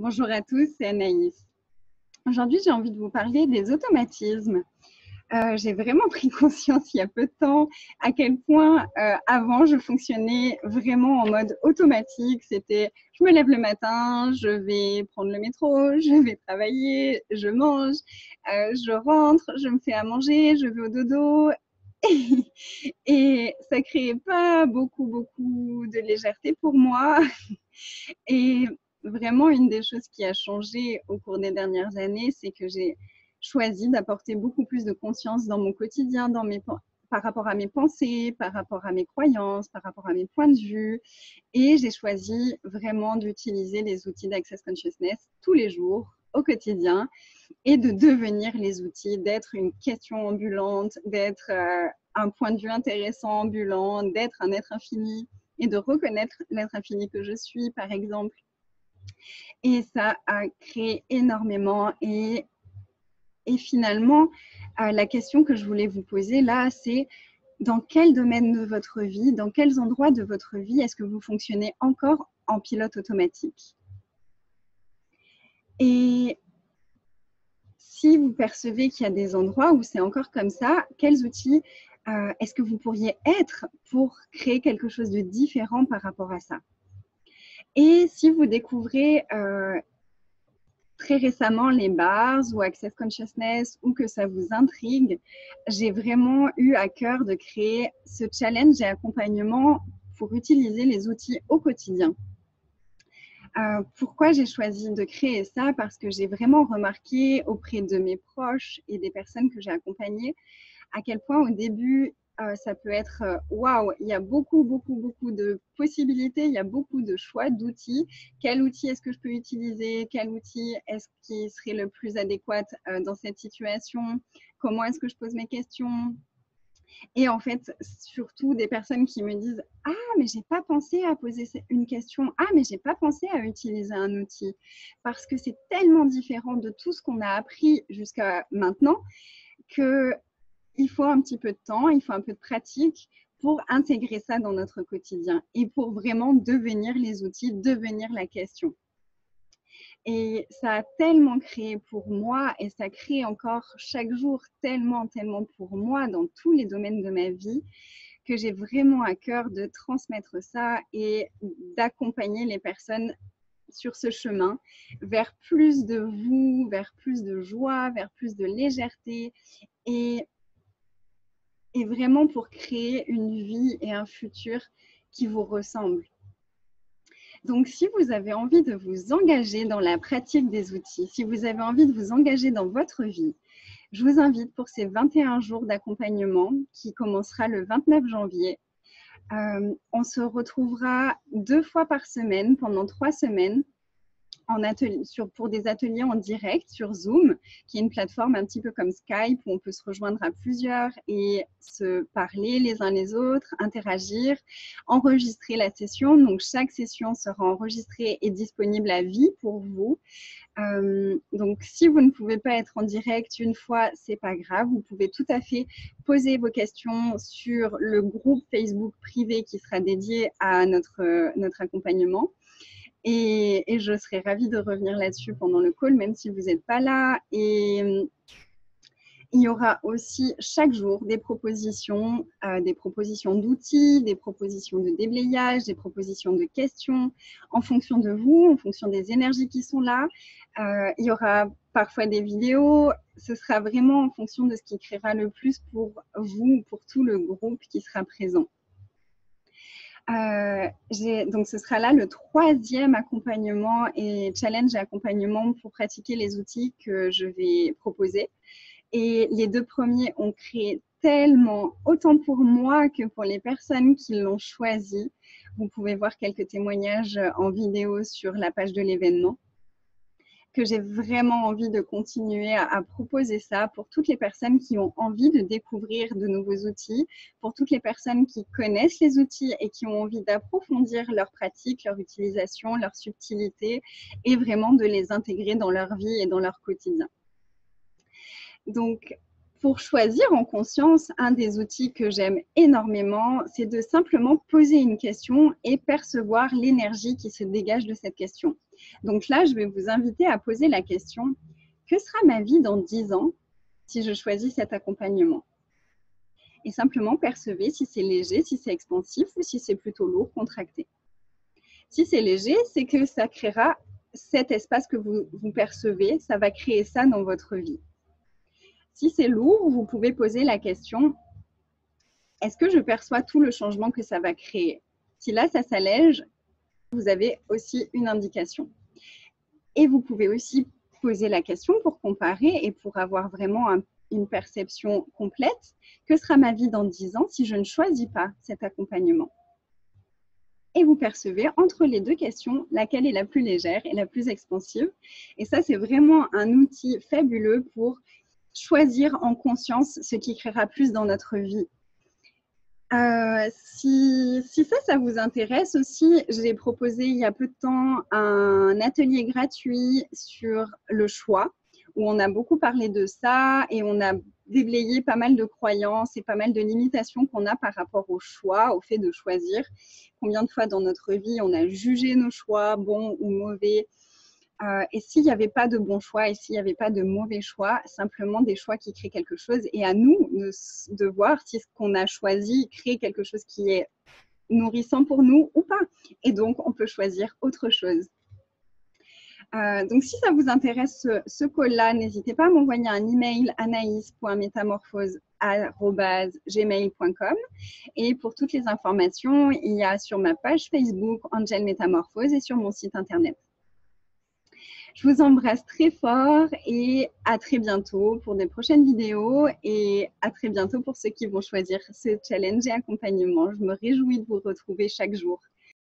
Bonjour à tous, c'est Anaïs. Aujourd'hui, j'ai envie de vous parler des automatismes. J'ai vraiment pris conscience il y a peu de temps à quel point avant je fonctionnais vraiment en mode automatique. C'était je me lève le matin, je vais prendre le métro, je vais travailler, je mange, je rentre, je me fais à manger, je vais au dodo. Et ça créait pas beaucoup de légèreté pour moi. Et vraiment, une des choses qui a changé au cours des dernières années, c'est que j'ai choisi d'apporter beaucoup plus de conscience dans mon quotidien, par rapport à mes pensées, par rapport à mes croyances, par rapport à mes points de vue. Et j'ai choisi vraiment d'utiliser les outils d'Access Consciousness tous les jours, au quotidien, et de devenir les outils, d'être une question ambulante, d'être un point de vue intéressant ambulant, d'être un être infini et de reconnaître l'être infini que je suis, par exemple. Et ça a créé énormément. Et finalement, la question que je voulais vous poser là, c'est dans quel domaine de votre vie, dans quels endroits de votre vie est-ce que vous fonctionnez encore en pilote automatique? Et si vous percevez qu'il y a des endroits où c'est encore comme ça, quels outils est-ce que vous pourriez être pour créer quelque chose de différent par rapport à ça? Et si vous découvrez très récemment les bars ou Access Consciousness ou que ça vous intrigue, j'ai vraiment eu à cœur de créer ce challenge et accompagnement pour utiliser les outils au quotidien. Pourquoi j'ai choisi de créer ça? Parce que j'ai vraiment remarqué auprès de mes proches et des personnes que j'ai accompagnées à quel point au début, ça peut être waouh, il y a beaucoup de possibilités, il y a beaucoup de choix d'outils. Quel outil est-ce que je peux utiliser? Quel outil est-ce qui serait le plus adéquat dans cette situation? Comment est-ce que je pose mes questions? Et en fait, surtout des personnes qui me disent ah, mais j'ai pas pensé à poser une question. Ah, mais j'ai pas pensé à utiliser un outil. Parce que c'est tellement différent de tout ce qu'on a appris jusqu'à maintenant que il faut un petit peu de temps, il faut un peu de pratique pour intégrer ça dans notre quotidien et pour vraiment devenir les outils, devenir la question. Et ça a tellement créé pour moi et ça crée encore chaque jour tellement pour moi dans tous les domaines de ma vie que j'ai vraiment à cœur de transmettre ça et d'accompagner les personnes sur ce chemin vers plus de vous, vers plus de joie, vers plus de légèreté et vraiment pour créer une vie et un futur qui vous ressemblent. Donc, si vous avez envie de vous engager dans la pratique des outils, si vous avez envie de vous engager dans votre vie, je vous invite pour ces 21 jours d'accompagnement qui commencera le 29 janvier. On se retrouvera 2 fois par semaine pendant 3 semaines pour des ateliers en direct sur Zoom, qui est une plateforme un petit peu comme Skype où on peut se rejoindre à plusieurs et se parler les uns les autres, interagir, enregistrer la session. Donc, chaque session sera enregistrée et disponible à vie pour vous. Donc, si vous ne pouvez pas être en direct une fois, c'est pas grave. Vous pouvez tout à fait poser vos questions sur le groupe Facebook privé qui sera dédié à notre accompagnement. Et je serais ravie de revenir là-dessus pendant le call, même si vous n'êtes pas là. Et il y aura aussi chaque jour des propositions d'outils, des propositions de déblayage, des propositions de questions en fonction de vous, en fonction des énergies qui sont là. Il y aura parfois des vidéos. Ce sera vraiment en fonction de ce qui créera le plus pour vous, pour tout le groupe qui sera présent. Donc, ce sera là le 3e accompagnement et challenge et accompagnement pour pratiquer les outils que je vais proposer. Et les 2 premiers ont créé tellement, autant pour moi que pour les personnes qui l'ont choisi. Vous pouvez voir quelques témoignages en vidéo sur la page de l'événement. Que j'ai vraiment envie de continuer à proposer ça pour toutes les personnes qui ont envie de découvrir de nouveaux outils, pour toutes les personnes qui connaissent les outils et qui ont envie d'approfondir leur pratique, leur utilisation, leur subtilité et vraiment de les intégrer dans leur vie et dans leur quotidien. Donc, pour choisir en conscience, un des outils que j'aime énormément, c'est de simplement poser une question et percevoir l'énergie qui se dégage de cette question. Donc là, je vais vous inviter à poser la question, que sera ma vie dans 10 ans si je choisis cet accompagnement? Et simplement percevez si c'est léger, si c'est expansif ou si c'est plutôt lourd, contracté. Si c'est léger, c'est que ça créera cet espace que vous percevez, ça va créer ça dans votre vie. Si c'est lourd, vous pouvez poser la question, est-ce que je perçois tout le changement que ça va créer? Si là, ça s'allège, vous avez aussi une indication. Et vous pouvez aussi poser la question pour comparer et pour avoir vraiment une perception complète. Que sera ma vie dans 10 ans si je ne choisis pas cet accompagnement? Et vous percevez entre les deux questions laquelle est la plus légère et la plus expansive. Et ça, c'est vraiment un outil fabuleux pour choisir en conscience ce qui créera plus dans notre vie. Si ça vous intéresse aussi, j'ai proposé il y a peu de temps un atelier gratuit sur le choix, où on a beaucoup parlé de ça et on a déblayé pas mal de croyances et pas mal de limitations qu'on a par rapport au choix, au fait de choisir. Combien de fois dans notre vie on a jugé nos choix, bons ou mauvais, et s'il n'y avait pas de bon choix et s'il n'y avait pas de mauvais choix, simplement des choix qui créent quelque chose, et à nous de voir si ce qu'on a choisi crée quelque chose qui est nourrissant pour nous ou pas. Et donc, on peut choisir autre chose. Donc, si ça vous intéresse, ce call-là, n'hésitez pas à m'envoyer un email anaïs.métamorphose@gmail.com. Et pour toutes les informations, il y a sur ma page Facebook Angel Métamorphose et sur mon site internet. Je vous embrasse très fort et à très bientôt pour des prochaines vidéos et à très bientôt pour ceux qui vont choisir ce challenge et accompagnement. Je me réjouis de vous retrouver chaque jour.